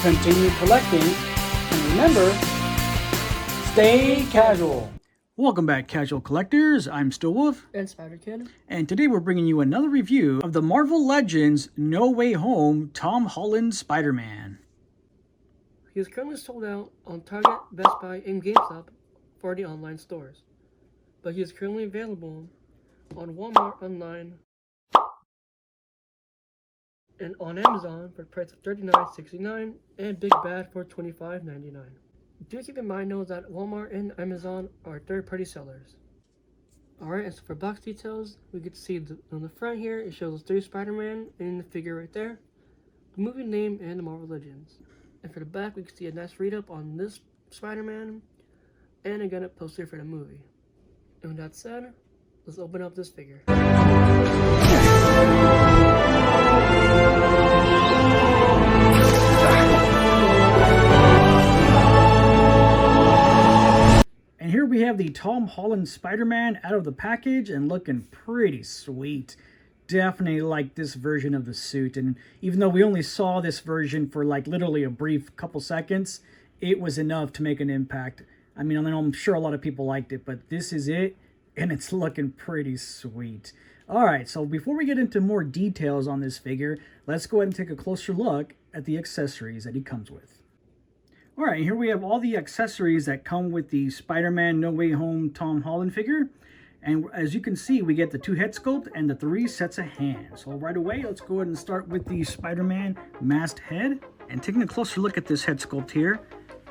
continue collecting, and remember, stay casual. Welcome back, casual collectors. I'm Still Wolf and Spider Kid, and today we're bringing you another review of the Marvel Legends No Way Home Tom Holland Spider-Man. He is currently sold out on Target, Best Buy, and GameStop for the online stores, but he is currently available on Walmart online and on Amazon for the price of $39.69 and Big Bad for $25.99. Do keep in mind though that Walmart and Amazon are third-party sellers. Alright, and so for box details, we get to see on the front here, it shows 3 Spider-Man in the figure right there, the movie name, and the Marvel Legends. And for the back, we can see a nice read-up on this Spider-Man, and again a poster for the movie. And with that said, let's open up this figure. And here we have the Tom Holland Spider-Man out of the package and looking pretty sweet. Definitely like this version of the suit, and even though we only saw this version for like literally a brief couple seconds, it was enough to make an impact. I mean, I'm sure a lot of people liked it, but this is it, and it's looking pretty sweet. Alright, so before we get into more details on this figure, let's go ahead and take a closer look at the accessories that he comes with. Alright, here we have all the accessories that come with the Spider-Man No Way Home Tom Holland figure. And as you can see, we get the 2 head sculpt and the 3 sets of hands. So right away, let's go ahead and start with the Spider-Man masked head. And taking a closer look at this head sculpt here,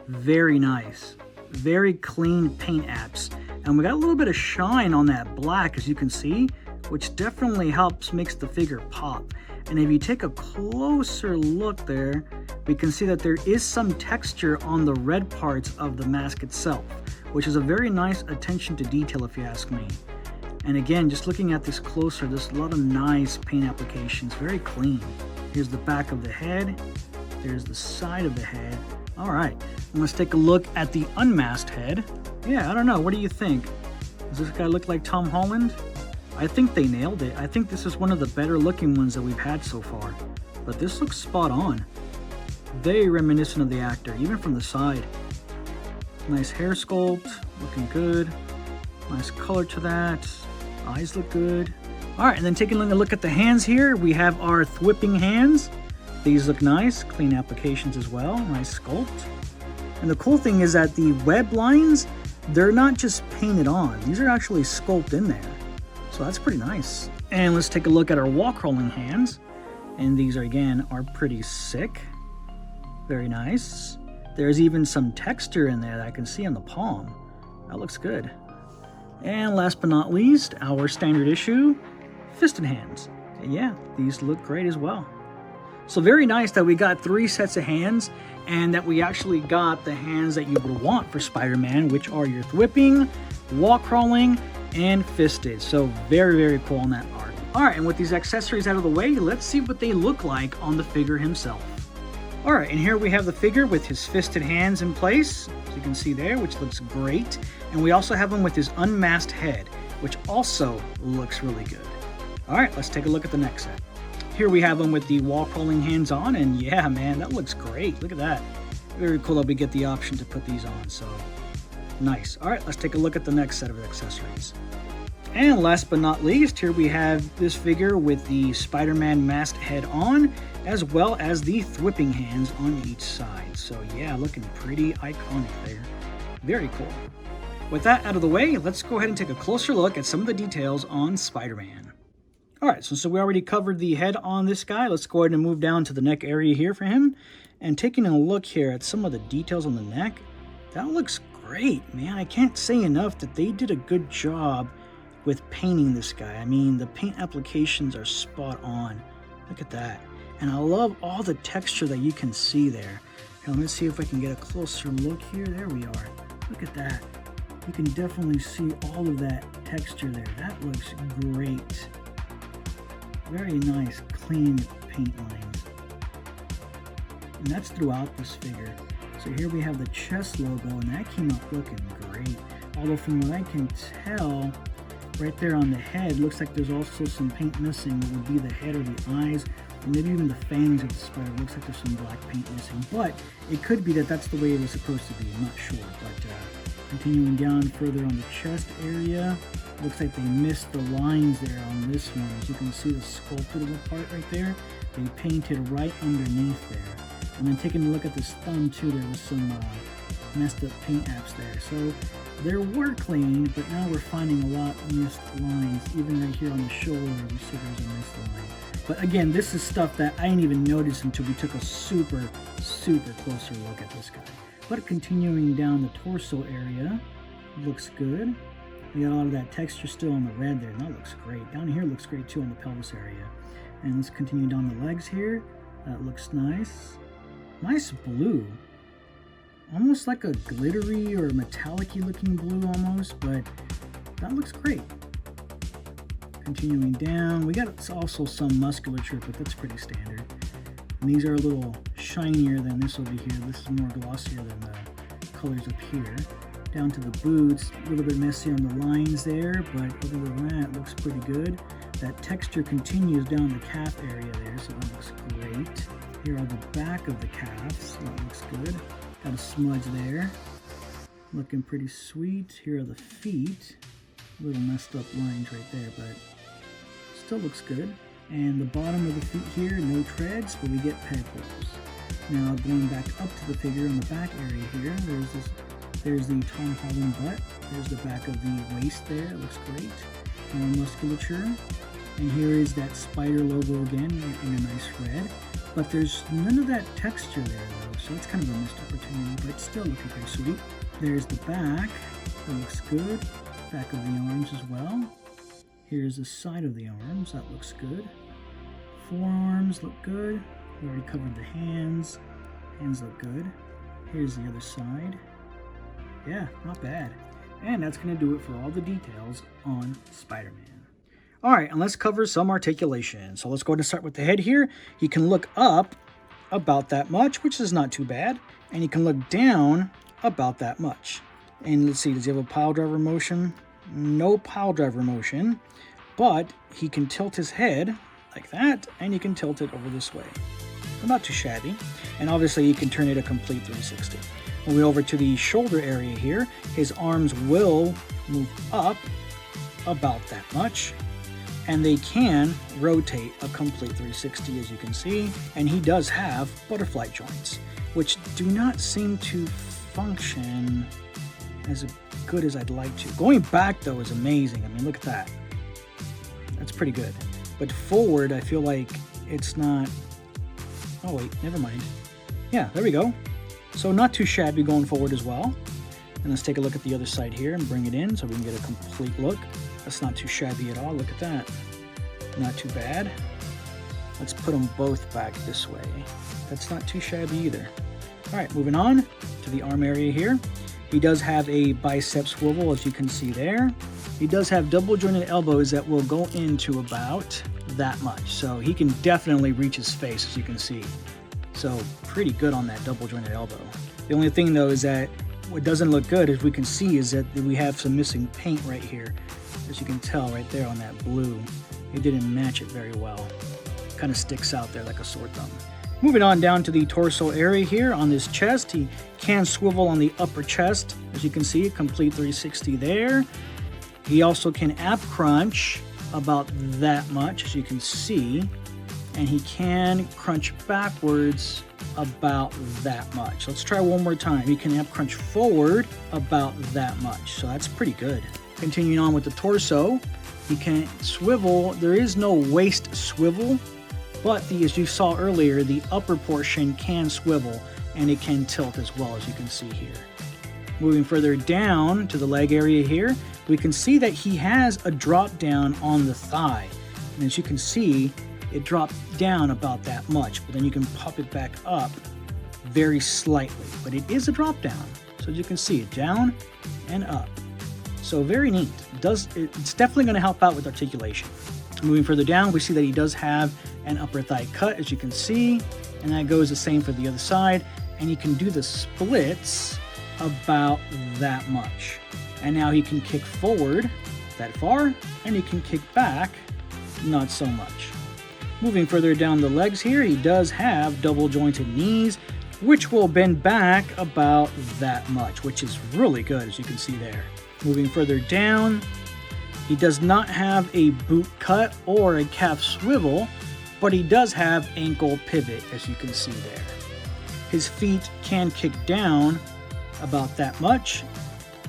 very nice. Very clean paint apps. And we got a little bit of shine on that black, as you can see, which definitely helps makes the figure pop. And if you take a closer look there, we can see that there is some texture on the red parts of the mask itself, which is a very nice attention to detail if you ask me. And again, just looking at this closer, there's a lot of nice paint applications, very clean. Here's the back of the head, there's the side of the head. All right, and let's take a look at the unmasked head. Yeah, I don't know, what do you think? Does this guy look like Tom Holland? I think they nailed it. I think this is one of the better looking ones that we've had so far. But this looks spot on. Very reminiscent of the actor, even from the side. Nice hair sculpt, looking good. Nice color to that. Eyes look good. Alright, and then taking a look at the hands here, we have our thwipping hands. These look nice, clean applications as well, nice sculpt. And the cool thing is that the web lines, they're not just painted on, these are actually sculpted in there. So that's pretty nice. And let's take a look at our wall crawling hands. And these are pretty sick. Very nice. There's even some texture in there that I can see on the palm. That looks good. And last but not least, our standard issue fisted hands. And yeah, these look great as well. So very nice that we got 3 sets of hands, and that we actually got the hands that you would want for Spider-Man, which are your thwipping, wall crawling, and fisted. So very, very cool on that art. Alright, and with these accessories out of the way, let's see what they look like on the figure himself. Alright, and here we have the figure with his fisted hands in place, as you can see there, which looks great. And we also have him with his unmasked head, which also looks really good. Alright, let's take a look at the next set. Here we have him with the wall crawling hands on, and yeah, man, that looks great. Look at that. Very cool that we get the option to put these on, so nice. Alright, let's take a look at the next set of accessories. And last but not least, here we have this figure with the Spider-Man masked head on, as well as the thwipping hands on each side. So yeah, looking pretty iconic there. Very cool. With that out of the way, let's go ahead and take a closer look at some of the details on Spider-Man. Alright, so we already covered the head on this guy. Let's go ahead and move down to the neck area here for him. And taking a look here at some of the details on the neck, that looks great, man. I can't say enough that they did a good job with painting this guy. I mean, the paint applications are spot on. Look at that. And I love all the texture that you can see there. Now, let's see if I can get a closer look here. There we are. Look at that. You can definitely see all of that texture there. That looks great. Very nice, clean paint lines. And that's throughout this figure. So here we have the chest logo, and that came out looking great. Although from what I can tell, right there on the head, looks like there's also some paint missing. It would be the head or the eyes. And maybe even the fangs of the spider. Looks like there's some black paint missing. But it could be that that's the way it was supposed to be. I'm not sure. But continuing down further on the chest area, looks like they missed the lines there on this one. As you can see the sculpted little part right there, they painted right underneath there. And then taking a look at this thumb too, there was some messed up paint apps there. So they were clean, but now we're finding a lot of missed lines. Even right here on the shoulder, we see there's a missed line. But again, this is stuff that I didn't even notice until we took a super closer look at this guy. But continuing down the torso area, looks good. We got a lot of that texture still on the red there, and that looks great. Down here looks great too on the pelvis area. And let's continue down the legs here. That looks nice. Nice blue. Almost like a glittery or metallic-y looking blue almost, but that looks great. Continuing down, we got also some musculature, but that's pretty standard. And these are a little shinier than this over here. This is more glossier than the colors up here. Down to the boots, a little bit messy on the lines there, but other than that, it looks pretty good. That texture continues down the calf area there, so that looks great. Here are the back of the calves, that looks good. Got a smudge there, looking pretty sweet. Here are the feet, a little messed up lines right there, but still looks good. And the bottom of the feet here, no treads, but we get peg holes. Now going back up to the figure on the back area here, there's the Tom Holland butt. There's the back of the waist there, it looks great. More musculature. And here is that spider logo again in a nice red. But there's none of that texture there though, so it's kind of a missed opportunity, but it's still looking pretty sweet. There's the back, that looks good. Back of the arms as well. Here's the side of the arms, that looks good. Forearms look good. We already covered the hands. Hands look good. Here's the other side. Yeah, not bad. And that's going to do it for all the details on Spider-Man. Alright, and let's cover some articulation. So let's go ahead and start with the head here. He can look up about that much, which is not too bad. And he can look down about that much. And let's see, does he have a pile driver motion? No pile driver motion. But he can tilt his head like that, and he can tilt it over this way. So not too shabby. And obviously he can turn it a complete 360. Moving over to the shoulder area here, his arms will move up about that much. And they can rotate a complete 360, as you can see. And he does have butterfly joints, which do not seem to function as good as I'd like to. Going back, though, is amazing. I mean, look at that. That's pretty good. But forward, I feel like it's not... Oh, wait, never mind. Yeah, there we go. So not too shabby going forward as well. And let's take a look at the other side here and bring it in so we can get a complete look. That's not too shabby at all. Look at that. Not too bad. Let's put them both back this way. That's not too shabby either. All right, moving on to the arm area here. He does have a bicep swivel, as you can see there. He does have double jointed elbows that will go into about that much. So he can definitely reach his face, as you can see. So pretty good on that double jointed elbow. The only thing though is that what doesn't look good, as we can see, is that we have some missing paint right here. As you can tell right there on that blue, it didn't match it very well. Kind of sticks out there like a sore thumb. Moving on down to the torso area here on this chest, he can swivel on the upper chest. As you can see, a complete 360 there. He also can ab crunch about that much, as you can see. And he can crunch backwards about that much. Let's try one more time. He can ab crunch forward about that much. So that's pretty good. Continuing on with the torso, he can swivel. There is no waist swivel, but as you saw earlier, the upper portion can swivel and it can tilt as well, as you can see here. Moving further down to the leg area here, we can see that he has a drop down on the thigh. And as you can see, it dropped down about that much, but then you can pop it back up very slightly. But it is a drop down, so as you can see, down and up. So very neat. It's definitely going to help out with articulation. Moving further down, we see that he does have an upper thigh cut, as you can see, and that goes the same for the other side. And he can do the splits about that much. And now he can kick forward that far, and he can kick back not so much. Moving further down the legs here, he does have double jointed knees, which will bend back about that much, which is really good, as you can see there. Moving further down, he does not have a boot cut or a calf swivel, but he does have ankle pivot, as you can see there. His feet can kick down about that much,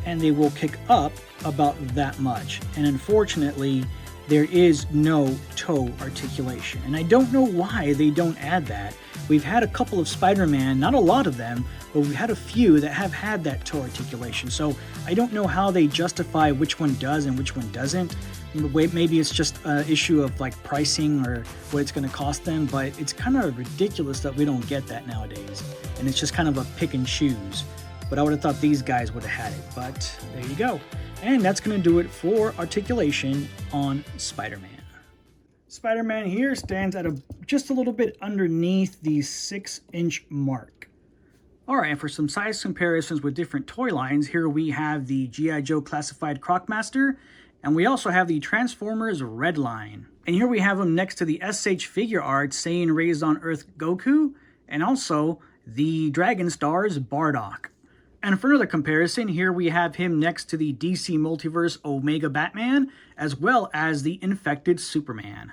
and they will kick up about that much. And unfortunately, there is no toe articulation. And I don't know why they don't add that. We've had a couple of Spider-Man, not a lot of them, but we've had a few that have had that toe articulation. So I don't know how they justify which one does and which one doesn't. Maybe it's just an issue of like pricing or what it's going to cost them, but it's kind of ridiculous that we don't get that nowadays. And it's just kind of a pick and choose. But I would have thought these guys would have had it, but there you go. And that's going to do it for articulation on Spider-Man. Spider-Man here stands at just a little bit underneath the 6-inch mark. Alright, and for some size comparisons with different toy lines, here we have the G.I. Joe Classified Crocmaster, and we also have the Transformers Red line. And here we have him next to the SH Figure Art Saiyan Raised on Earth Goku, and also the Dragon Stars Bardock. And for another comparison, here we have him next to the DC Multiverse Omega Batman, as well as the Infected Superman.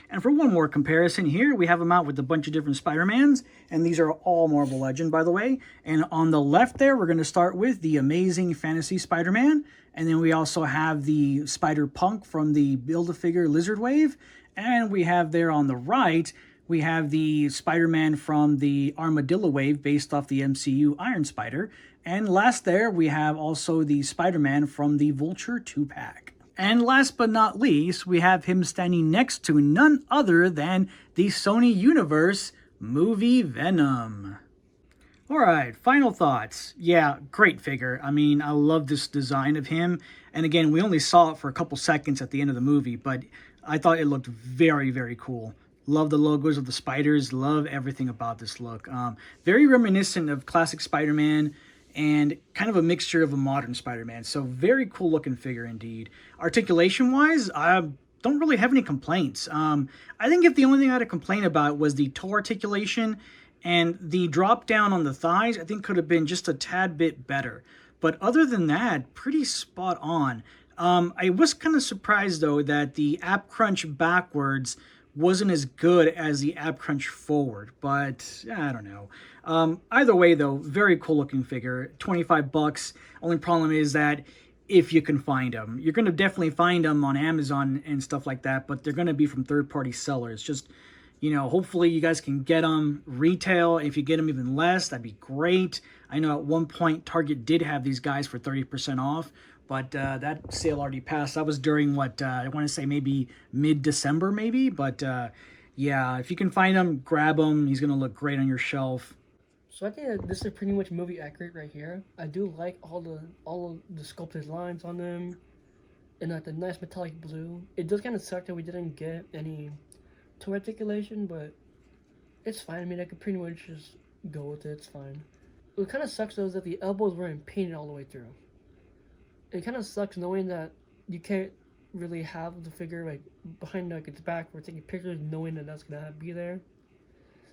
And for one more comparison here, we have him out with a bunch of different Spider-Mans, and these are all Marvel Legend, by the way. And on the left there, we're going to start with the Amazing Fantasy Spider-Man, and then we also have the Spider-Punk from the Build-A-Figure Lizard Wave, and we have there on the right, we have the Spider-Man from the Armadillo Wave based off the MCU Iron Spider. And last there, we have also the Spider-Man from the Vulture 2-pack. And last but not least, we have him standing next to none other than the Sony Universe movie Venom. Alright, final thoughts. Yeah, great figure. I mean, I love this design of him. And again, we only saw it for a couple seconds at the end of the movie, but I thought it looked very, very cool. Love the logos of the spiders. Love everything about this look. Very reminiscent of classic Spider-Man and kind of a mixture of a modern Spider-Man. So very cool looking figure indeed. Articulation-wise, I don't really have any complaints. I think if the only thing I had to complain about was the toe articulation and the drop down on the thighs, I think could have been just a tad bit better. But other than that, pretty spot on. I was kind of surprised though that the ab crunch backwards wasn't as good as the ab crunch forward, but I don't know. Either way though, very cool looking figure. 25 bucks. Only problem is that if you can find them, you're going to definitely find them on Amazon and stuff like that, but they're going to be from third-party sellers. Just, you know, hopefully you guys can get them retail. If you get them even less, that'd be great. I know at one point Target did have these guys for 30% off, but that sale already passed. That was during what, I want to say maybe mid-December maybe, but yeah, if you can find them, grab them. He's going to look great on your shelf. So I think that this is pretty much movie accurate right here. I do like all of the sculpted lines on them, and like the nice metallic blue. It does kind of suck that we didn't get any toe articulation, but it's fine. I mean, I could pretty much just go with it. It's fine. What kind of sucks though is that the elbows weren't painted all the way through. It kind of sucks knowing that you can't really have the figure like behind like its back. We're taking pictures knowing that that's gonna be there.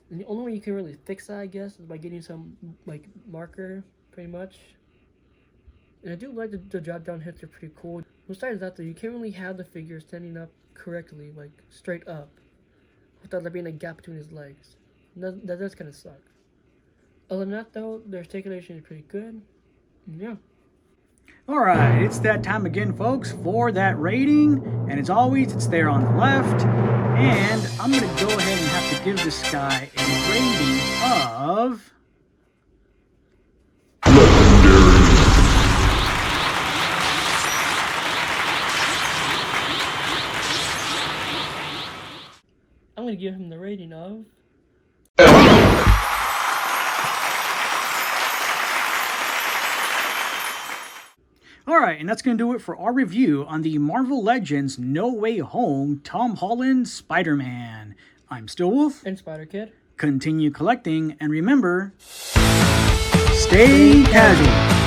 And the only way you can really fix that, I guess, is by getting some, like, marker, pretty much. And I do like the drop-down hits are pretty cool. Besides that, though, you can't really have the figure standing up correctly, like, straight up, without there being a gap between his legs. That does kind of suck. Other than that, though, the articulation is pretty good. Yeah. Alright, it's that time again, folks, for that rating. And as always, it's there on the left. And I'm going to go ahead and have to give this guy a rating of... I'm going to give him the rating of... Alright, and that's going to do it for our review on the Marvel Legends No Way Home Tom Holland Spider-Man. I'm Stillwolf. And Spider-Kid. Continue collecting, and remember, stay casual.